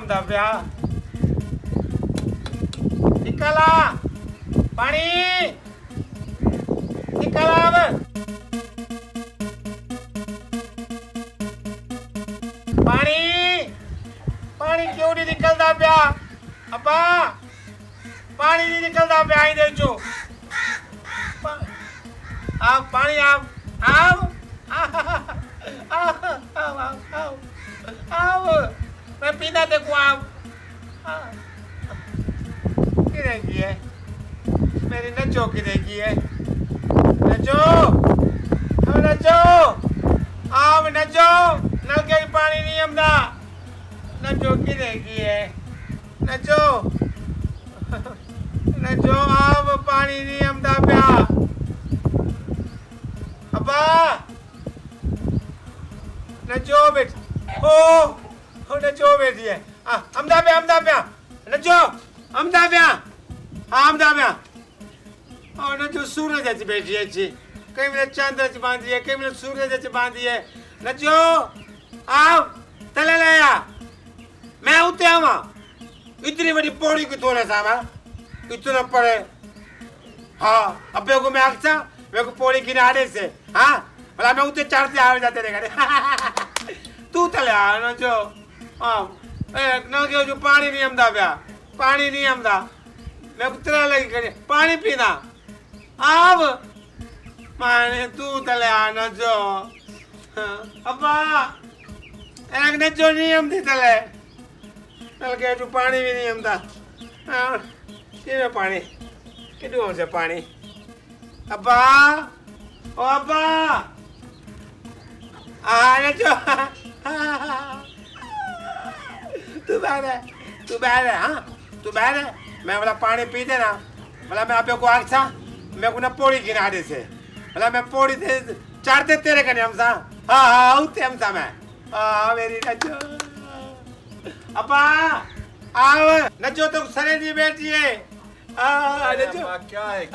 आमदा पिया निकला पानी निकला पानी पानी क्यों नहीं निकलता पिया अब्बा पानी नहीं निकलता पिया इधर जो आप पानी आप मैं पीना देखो आप किधर की है मेरी नजो किधर की है नजो नजो आप नजो नल के पानी नहीं आमदा नजो किधर की है नजो नजो आप पानी नहीं आमदा पिया अब्बा नजो बेट ओ नजो बेटी है आमदा पिया नजो आमदा पिया और नजो सूरज अच बैठी है कई मिनट चांद अच बांधी है कई मिनट सूरज अच बांधी है नजो आओ तले लाया मैं उते आवा इतनी बड़ी पौड़ी की तोड़े सामा इतना पड़े हाँ अबे को मैं आखसा मेरे को पौड़ी किनारे से हाँ भला मैं उते चढ़ते आ जाते रहेगा तू तले आ नजो हाँ नल के जो पानी नहीं आमदा पिया पानी नहीं आमदा मैं को तरह लगी करे पानी पीना अब माने तू तले आ नजो अब्बा एक नजो नहीं आमदी तले नल के जो पानी भी नहीं आमदा ये पानी किधर से पानी अब्बा ओ अब्बा नजो तू बाहर है हाँ तू बाहर है मैं बोला पानी पी देना बोला मैं आप को आखसा मैं को ना पौड़ी किनारे से बोला मैं पौड़ी से चढ़ते तेरे कने हम सा हाँ उते हम सा मैं मेरी नजो अब्बा आओ नजो तो सरे नहीं बैठी है नजो क्या है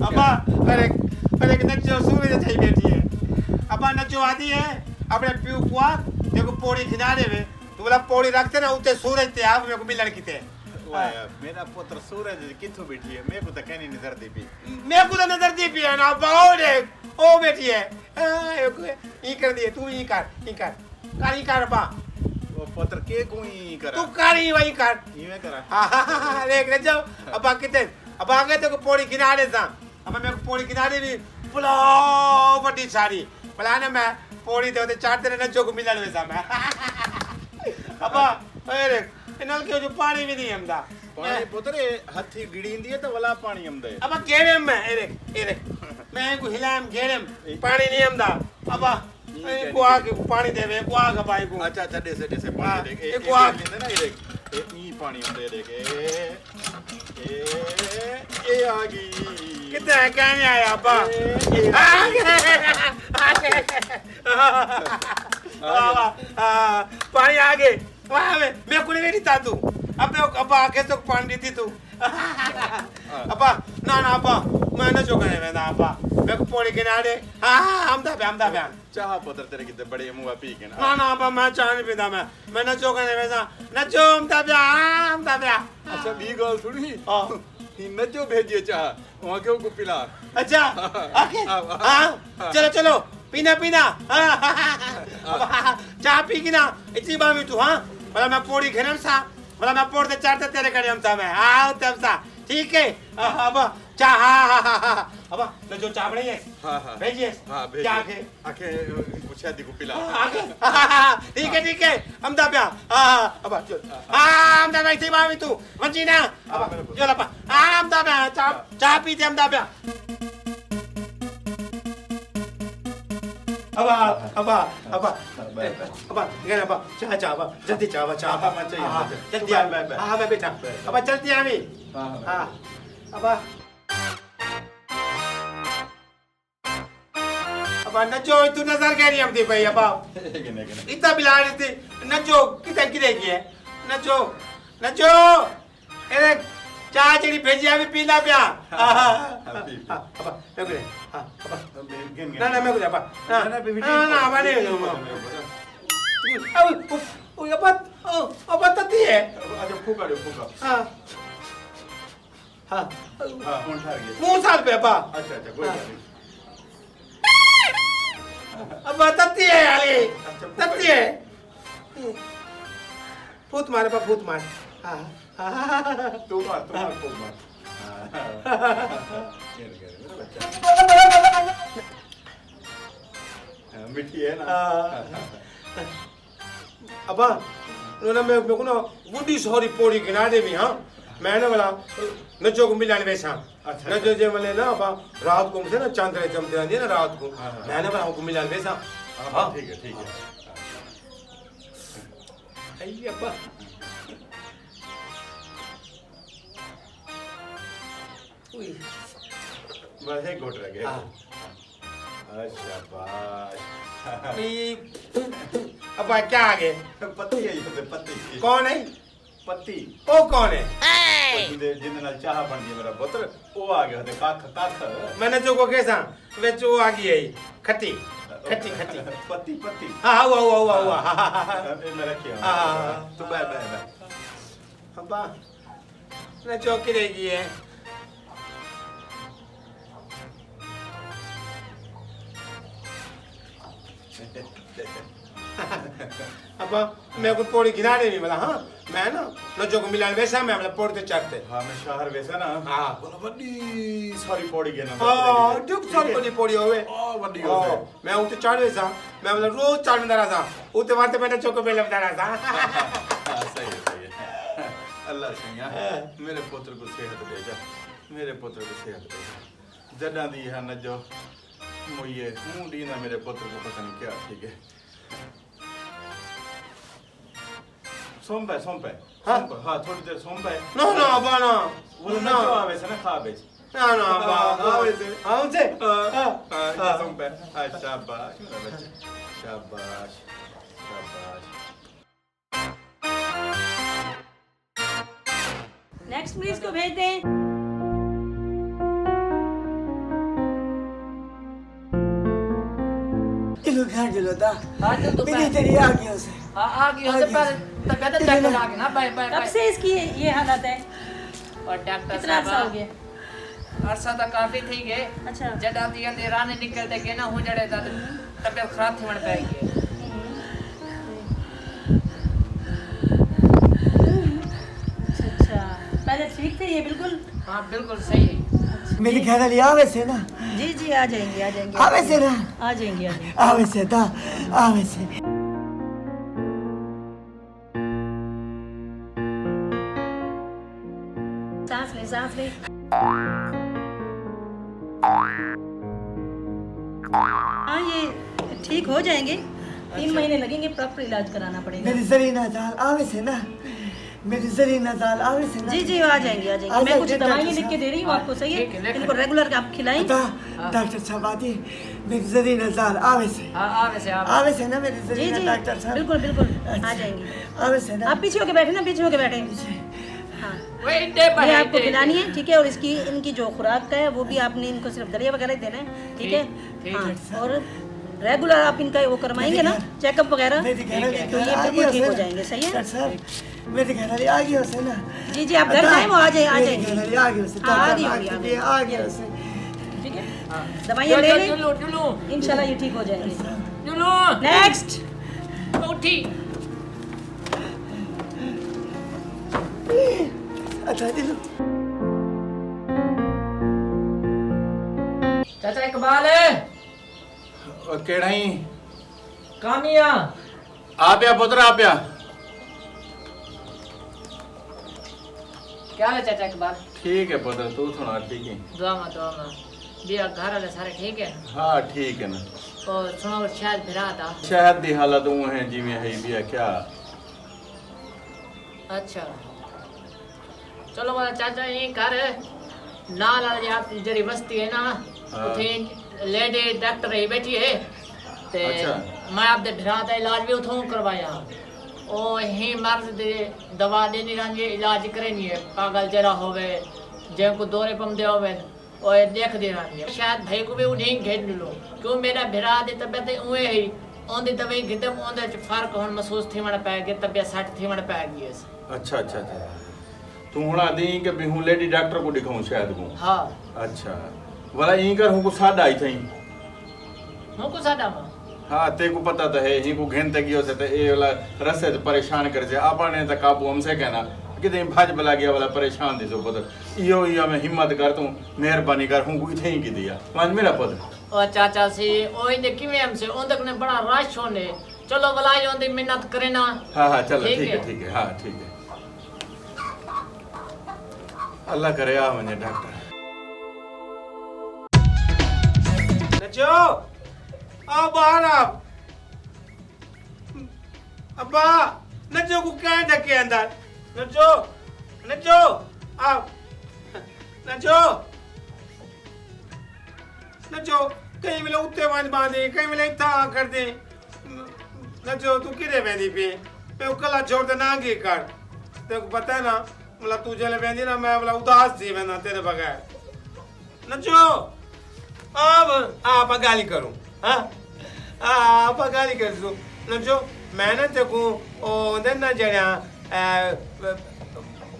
अब्बा अरे नजो सूरज चाहिए बैठी है अब्बा नजो आती है अपने प्यू कुआ देखो पौड़ी किनारे में तो बोला पौड़ी रखते ना उते सूरज ते आप मेरे को मिलण किते मेरा पुत्र सूरज किथों बैठी है मेरे को तो कहनी नजर दी पी मेरे को तो नजर दी पी है ना बाओ रे ओ बैठी है ई कर दिए तू ई कर बा वो पुत्र के कोई करा तू कर ही वही कर ये करा हां देख ले जाओ अब किते अब आगे तो पौड़ी किनारे सा अब मैं पौड़ी किनारे भी बुला बड़ी सारी बुला ना मैं पौड़ी दे चाहते रहना जो को मिलण में सा मैं अब अरे नल के जो पानी भी नहीं हमदा पानी पुत्र हाथी गिड़ींदी है तो वाला पानी हमदे अब घेरे में एरे मैं को हिलाम घेरे पानी नहीं हमदा अब को आके पानी देवे को आके भाई को अच्छा दे से पानी देख को आके ना ये देख ई पानी हमदे देख ए आ गई कितना कहने आया अब्बा पानी आ गए मैं को नहीं था तू अब आके तो पानी दी तू अब्बा ना अब्बा मैं न जो करे मैं अब्बा मैं को पौड़ी किनारे हम दा पे चाह पुत्र तेरे कितने बड़े मुंह पी के ना अब्बा मैं चाह नहीं पीता मैं न जो करे मैं न जो हम दा पे अच्छा भी गल सुनी न जो भेजिए चाह वहां क्यों को पिला अच्छा ओके हां चलो पीना चाह पी की ना इतनी बार में तू हाँ बोला मैं पौड़ी खेलम सा बोला मैं पौड़ते चढ़ते तेरे करे हम सा मैं आओ तब सा ठीक है अब चाह अब तो जो चाह बनाइए भेजिए क्या आके पूछा दी को पिला ठीक है हम दा प्या अब हम दा इतनी बार में तू मंजी ना अब जो लपा हम दा प्या चाह पीते हम दा प्या अब गया अब चाह जल्दी चाह जल्दी आ मैं बेटा अब जल्दी आ मैं अब नजो तू नजर क्या नहीं हमदी भाई अब इतना बिला रही थी नजो कितना गिरेगी है नजो अरे चाह जड़ी भेजी अभी पीना पिया ना मैं कुछ ना बने ओ अब तती है अच्छा फूका दो फूका हां हां हां कौन ठहर गया मुंह साल पे अब्बा अच्छा अच्छा कोई बात नहीं अब्बा तती है यारे अच्छा, तती है फूट मारे पा फूट मार हां तू मार फूक मार ये मेरा बच्चा मिठी है ना अब्बा ना मैं को ना वुडी सॉरी पोड़ी किनारे भी हां मैं ना बोला नजो को मिलाने वैसा अच्छा, नजो जे मले ना अब्बा रात को से ना चांदरे चमकते रहती है ना रात को मैं ना बोला को मिलाने वैसा हाँ ठीक है आई अब्बा उई बस एक घोट रह गया हाँ। शाबाश अब्बा क्या आ गए पत्ती है ये पत्ती कौन है पत्ती ओ कौन है जिंदे नाल चाह बन गई मेरा पुत्र वो आ गया थे काख मैंने जो को कैसा वे जो आ गई है खट्टी खट्टी खट्टी पत्ती पत्ती हाँ हुआ मैं रखिए हाँ। तो बाय बाय बाय अब्बा ना चौकी रहेगी है अब्बा मैं को पौड़ी किनारे नहीं मिला हाँ मैं ना नजो को मिलाने वैसा मैं मतलब पौड़ी ते चढ़ते हाँ मैं शहर वैसा ना हाँ बोला बड़ी सारी पौड़ी गया ना हाँ दुख सारी बड़ी पौड़ी होवे बड़ी हो गई मैं उते चढ़ वैसा मैं मतलब रोज चढ़ने रहा था उते वाते मैंने चौको पे लगा रहा था सही है अल्लाह सही मेरे पुत्र को सेहत दे जा मेरे पुत्र को सेहत दे जा जड़ा दी है न जो मुझे मुंह दी ना मेरे पुत्र को पता नहीं क्या ठीक है सोमपे हाँ हाँ थोड़ी देर सोमपे नो अब्बा ना वो ना जो आवे से ना खावे ना अब्बा आवे से हाँ उनसे हाँ सोमपे हाँ शाबाश मेरा बच्चा शाबाश शाबाश नेक्स्ट मरीज को भेज दें इलो घर जलो था हाँ तो तू मेरी तेरी आ गई उसे आ गई उसे पर तबीयत चेक करा के ना बाय बाय कब से इसकी ये हालत है और डॉक्टर कितना अर्सा हो साहब गया अरसा तो काफी थी गए अच्छा जड़ा दिया ने राने निकलते के ना हो जड़े ता तबीयत खराब थी मन पे गई अच्छा पहले ठीक थे ये बिल्कुल हां बिल्कुल सही है मेरी घर वाली आवे से ना जी आ जाएंगे आवे से ना आ जाएंगे आवे से था आवे से सांस ले हाँ ये ठीक हो जाएंगे 3 महीने लगेंगे प्रॉपर इलाज कराना पड़ेगा मेरी जरीना जाल आवे से ना मेरी जरीना जाल आवे से ना जी आ जाएंगे मैं कुछ दवाइयाँ लिख के दे रही हूँ आपको सही ठीक है, है लिख इनको रेगुलर आप खिलाएं डॉक्टर साहब आती मेरी जरीना जाल आवे से हां आवे से आप आवे से ना मेरी जी जरीना डॉक्टर साहब बिल्कुल आ जाएंगे आवे से ना आप पीछे होके बैठे ना पीछे होके बैठे हाँ वेट दे ये आपको खिलानी है ठीक है और इसकी इनकी जो खुराक का है वो भी आपने इनको सिर्फ दलिया वगैरह देना है ठीक है हाँ और रेगुलर आप इनका वो करवाएंगे ना चेकअप वगैरह मेरी घर वाली तो ये बिल्कुल ठीक हो जाएंगे सही है डॉक्टर साहब मेरी घर वाली आ गई उसे ना जी आप घर जाएं वो आ जाएंगे मेरी घर वाली आ गई उसे हाँ, आ गई होगी, आ गई उसे ठीक है दवाइयाँ ले लें जुलू इंशाल्लाह ये ठीक हो जाएंगे जुलू नेक्स्ट उठी अच्छा दिलो चाचा इकबाल केड़ा ही कामिया आ पिया पुत्र आ पिया क्या है चाचा इकबाल ठीक है पुत्र तू सुना ठीक है दुआ में दिया घर वाले सारे ठीक है हाँ ठीक है ना और सुनो शायद भिरा था शहद दी हालत ऊ है जिमें है बिया क्या अच्छा चलो वाला चाचा यही घर नाल वाली आप जरी बस्ती है ना हाँ। उथे लेडी डॉक्टर ही बैठी है ते अच्छा। मैं आपदे भिरा दा इलाज भी उथों करवाया ओ ही मर्द दे दवा देनी रंगे इलाज करनी है पागल जरा होवे जे को दौरे पम दे होवे ओ देख दे रही है शायद भाई को भी उन्हें घेर लो क्यों मेरा भिरा दे तबियत उए ही ओंदी दवाई गिदम ओंदे च फर्क हुन महसूस थीवण पै गया तबियत सट थीवण पै गई है अच्छा अच्छा अच्छा तू हुन आदी कि भी हूं लेडी डॉक्टर को दिखाऊं शायद को हां अच्छा वाला ई कर हूं को साडा आई थई हूं को साडा मा हाँ ते को पता तो है ही को घेनते गयो से ते ए वाला रस्ते से परेशान कर से आपने त काबू हमसे कहना किते भाज बला गया वाला परेशान दिसो पुत्र इयो इयो मैं हिम्मत कर तू मेहरबानी कर हूं को इथे ही की दिया मान मेरा पुत्र ओ चाचा सी ओ इंदे किवे हमसे ओंदक ने बड़ा रश होने चलो भलाई ओंदी मेहनत करे ना हाँ हाँ चलो ठीक है हाँ ठीक है अल्लाह करे आ मने डॉक्टर नजो आओ बाहर आप अब्बा नजो को क्या धक्के अंदर नजो नजो आओ नजो नजो कहीं मिले उत्ते बांधे कहीं मिले इतना कर दे नजो तू किधे वेंदी पे मैं उकला छोड़ दे ना गे कर तेरे को पता है ना मतलब तू चले वेंदी ना मैं मतलब उदास थी मैं ना तेरे बगैर नजो अब आप गाली करूं हाँ आप गाली कर दो नजो मैंने ते को ओ दन ना जरा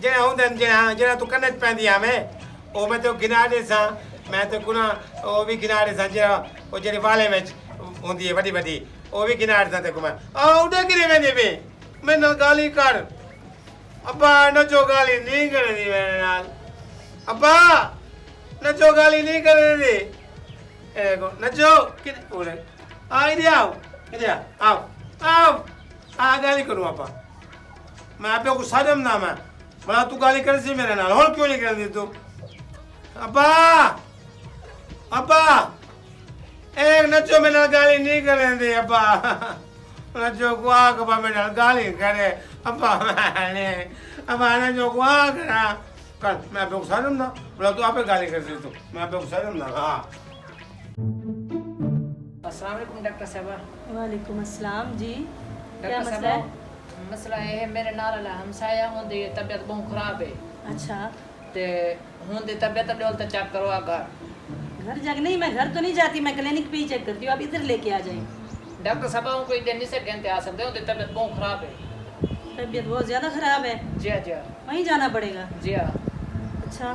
जरा उदन जरा तू कनत पैंदी हमें ओ मैं तो गिनारे सा मैं तो कुना ओ भी गिनारे सा जरा ओ जरे वाले में होंदी है बड़ी बड़ी ओ भी गिनारे सा ते को मैं आ उड़े गिरे वेंदे पे मैं ना गाली कर अब्बा नजो गाली नहीं कर दी मेरे नाल अब्बा नजो गाली नहीं कर दी एगो नजो कि ओरे आ इधर आओ आ गाली करूं आपा मैं आप को सादम ना मैं बड़ा तू गाली कर सी मेरे नाल और क्यों नहीं कर दी तू अब्बा अब्बा एक नजो मेरे नाल गाली नहीं कर दी अब्बा नजो को आ के मेरे नाल गाली करे अब्बा मैंने अब्बा नजो को आ करा कर मैं आप को सादम ना बड़ा तू आपे गाली कर दी तू मैं आप को सादम ना हां अस्सलाम वालेकुम डॉक्टर साहब वालेकुम अस्सलाम जी क्या डॉक्टर मसला है साहब मसला ये है मेरे नाल ला हमसाया होंदी तबीयत बहुत खराब है अच्छा ते होंदी तबीयत डोल ते चेक करो घर घर जाके नहीं मैं घर तो नहीं जाती मैं क्लिनिक पे ही चेक करती हूँ आप इधर लेके आ जाए डॉक्टर साहब कोई दिन नहीं से कहते आ सकते होंदी तबीयत बहुत खराब है तबीयत बहुत ज़्यादा ख़राब है जी हाँ वहीं जाना पड़ेगा जी हाँ अच्छा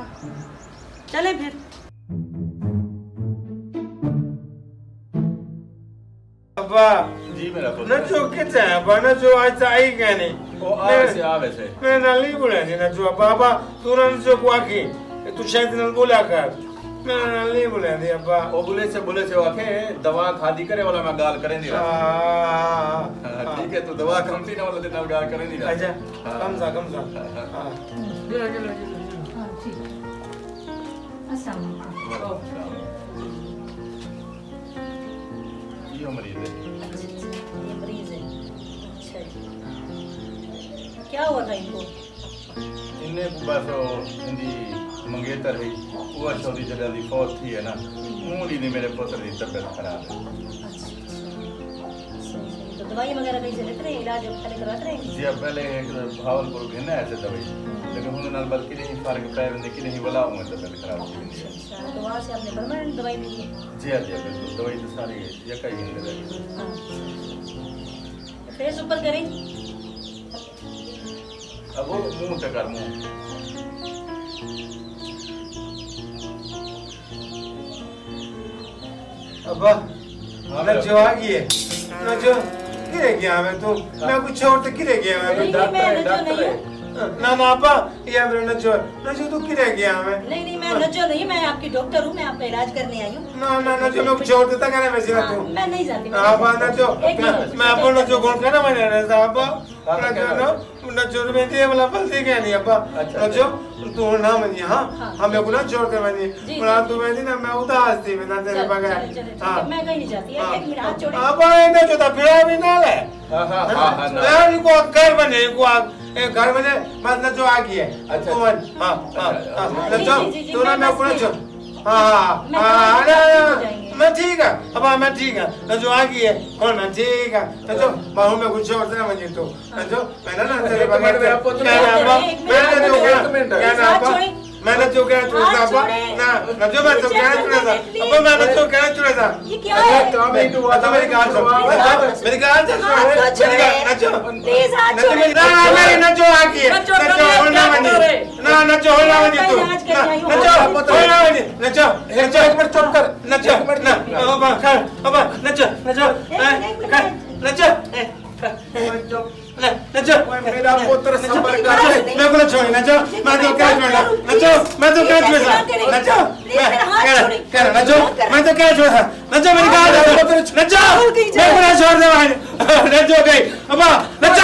चले फिर अब्बा जी मेरा पुत्र नजो किथे है अब्बा नजो आज आई कहने ओ आवे से मैं नाल नहीं बोला थी नजो अब्बा तू नजो को आके तू शायद नाल बोला कर मैं नाल नहीं बोला थी अब्बा ओ बोले से आखे दवा खादी करे वाला मैं गाल करे नहीं रहा ठीक है तू दवा कमती ना वाला दिन गाल करे नहीं रहा अच्छा कम सा हां चलो हाँ ठीक अस्सलाम वालेकुम ये मरीज है ये मरीज है अच्छा जी क्या हुआ था इनको इन्ने बस हिंदी मंगेतर है वो छोटी जगह दी फौत थी है ना मूली ने मेरे पुत्र की तबीयत खराब है सही तो दवाई वगैरह कहीं से लेते रहे इलाज पहले करवाते रहे जी अब पहले एक भावलपुर घेना ऐसे दवाई लेकिन उन्होंने नाल बल्कि नहीं फर्क पाया बंदे की नहीं वाला हूं तबीयत खराब हो गई अच्छा तो वहाँ से आपने परमानेंट दवाई ली है जी हाँ बिल्कुल दवाई तो सारी एक ही हिंद लगी हाँ फेस ऊपर करें अब वो मुंह तक कर मुंह अब्बा नजो आ गई है नजो किरे गया मैं तो मैं कुछ छोड़ के किरे गया मैं डॉक्टर है ना ना अब्बा ये मेरे नजो तू किरे गया मैं नहीं मैं नजो नहीं मैं आपकी डॉक्टर हूँ मैं आपका इलाज करने आई हूँ ना ना नजो मैं कुछ छोड़ देता करे वैसे ना तू मैं नहीं जाती अब्बा नजो एक मिनट। मैं अपन नजो कौन कहना मैंने रहता अब्बा नजो नजो में दिए वाला पलती क्या नहीं अब्बा नजो तू ना मनी हां हमें को ना छोड़ के मनी बोला तू मैं ना मैं उदास थी मैं तेरे बगैर हां मैं कहीं नहीं जाती एक मिनट हाथ जोड़े अब्बा ये जो था फिर भी ना ले हां यार इनको घर बने को एक घर बने बस नजो आ गई है अच्छा हां नजो तू ना मैं को छोड़ हाँ मैं ठीक है अब मैं ठीक है नजो आ गई है कौन मैं ठीक है नजो बाहु में कुछ और ना मनी तो नजो मैंने ना तेरे बगैर क्या नाम क्या नाम मैं नचो कहना छोड़ा था अब्बा ना नचो मैं तो कहना छोड़ा था अब्बा मैं नचो कहना छोड़ा था ये क्या है? काम ही हुआ था मेरी गाल सुन मेरी गाल सुन नचो प्लीज हाथ नचो छोड़े। ना मेरी नचो आकी नचो होना मनी ना नचो होना मनी तू नचो होना मनी नचो नचो एक मिनट चुप कर नचो ना अब्बा कर अब्बा नचो नचो नचो नचो मेरा पुत्र सबर कर मैं को नचो नचो मैं तो क्या छोड़ा नचो मैं तो क्या छोड़ा नचो कर नचो मैं तो क्या छोड़ा नचो मेरी गाल नचो मैं को छोड़ दे भाई नचो गई अब्बा नचो